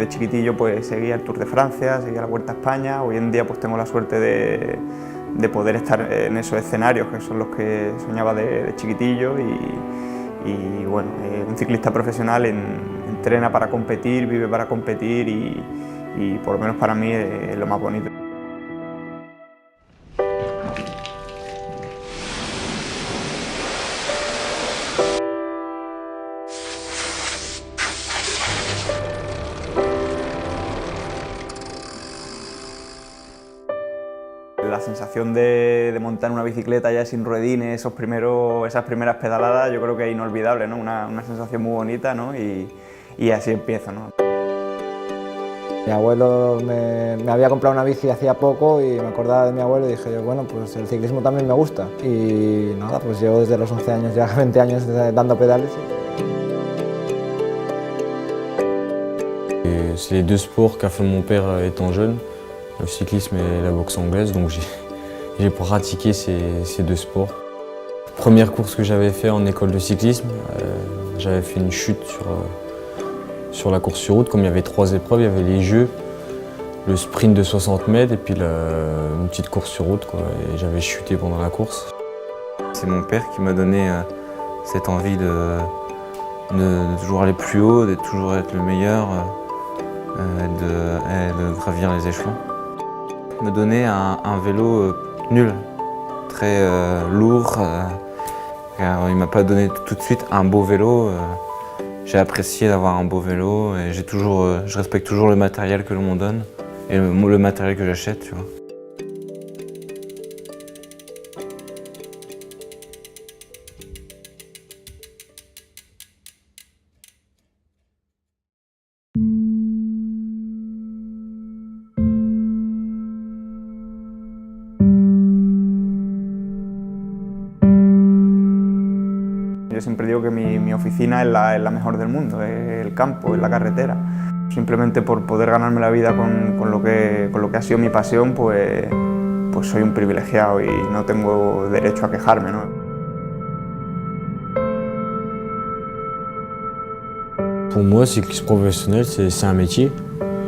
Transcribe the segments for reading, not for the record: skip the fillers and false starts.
desde chiquitillo pues seguía el Tour de Francia, seguía la Vuelta a España. Hoy en día pues tengo la suerte de poder estar en esos escenarios que son los que soñaba de chiquitillo y bueno, un ciclista profesional entrena para competir, vive para competir y por lo menos para mí es lo más bonito. La sensación de montar una bicicleta ya sin ruedines, esas primeras pedaladas, yo creo que es inolvidable, ¿no? Una sensación muy bonita, ¿no? Y así empieza, ¿no? Mi abuelo me había comprado una bici hacía poco y me acordaba de mi abuelo y dije yo, bueno, pues el ciclismo también me gusta. Y nada, pues llevo desde los 11 años, ya 20 años dando pedales. C'est les deux sports qu'a fait mon père étant jeune, le cyclisme et la boxe anglaise, donc j'ai pratiqué ces deux sports. Première course que j'avais fait en école de cyclisme, j'avais fait une chute sur la course sur route. Comme il y avait 3 épreuves, il y avait les jeux, le sprint de 60 mètres et puis une petite course sur route, quoi, et j'avais chuté pendant la course. C'est mon père qui m'a donné cette envie de toujours aller plus haut, de toujours être le meilleur, de gravir les échelons. Il m'a donné un vélo nul, très lourd. Il ne m'a pas donné tout de suite un beau vélo. J'ai apprécié d'avoir un beau vélo et je respecte toujours le matériel que l'on me donne et le matériel que j'achète, tu vois. Yo siempre digo que mi oficina es la mejor del mundo, es el campo, es la carretera. Simplemente por poder ganarme la vida con lo que ha sido mi pasión, pues soy un privilegiado y no tengo derecho a quejarme, ¿no? Pour moi, cycliste professionnel, c'est un métier.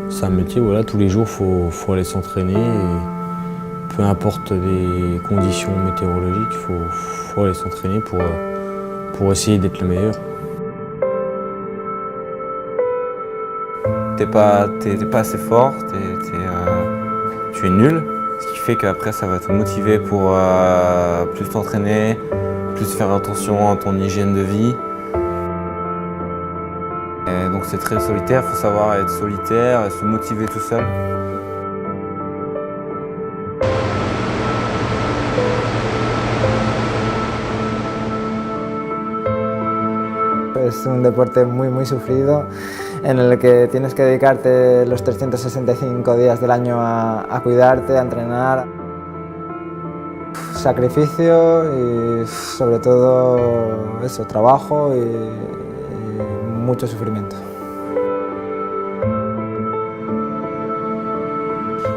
C'est un métier, voilà, tous les jours, faut aller s'entraîner. Peu importe les conditions météorologiques, faut aller s'entraîner pour essayer d'être le meilleur. T'es pas assez fort, tu es nul, ce qui fait qu'après ça va te motiver pour plus t'entraîner, plus faire attention à ton hygiène de vie. Et donc c'est très solitaire, il faut savoir être solitaire et se motiver tout seul. Es un deporte muy sufrido en el que tienes que dedicarte los 365 días del año a cuidarte, a entrenar. Sacrificio y sobre todo eso, trabajo y mucho sufrimiento.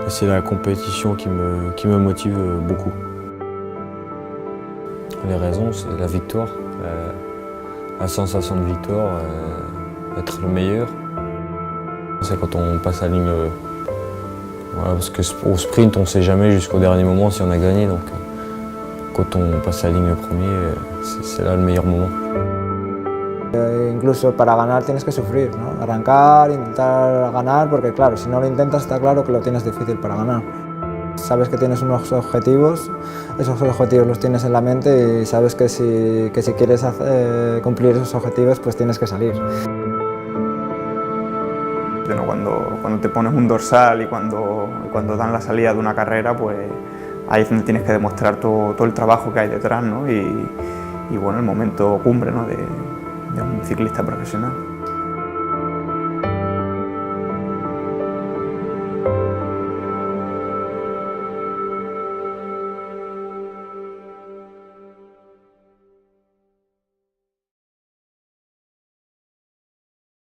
C'est la compétition qui me motive beaucoup. Les raisons, c'est la victoire. La sensation de victoire, être le meilleur. C'est quand on passe la ligne, voilà, parce qu'au sprint on ne sait jamais jusqu'au dernier moment si on a gagné, donc quand on passe la ligne premier, c'est là le meilleur moment. Incluso para ganar tienes que sufrir, ¿no? Arrancar, intentar ganar, porque claro, si no lo intentas está claro que lo tienes difícil para ganar. Sabes que tienes unos objetivos, esos objetivos los tienes en la mente y sabes que si quieres cumplir esos objetivos pues tienes que salir. Cuando te pones un dorsal y cuando dan la salida de una carrera, pues ahí es donde tienes que demostrar todo el trabajo que hay detrás, ¿no? Y bueno, el momento cumbre, ¿no? de un ciclista profesional.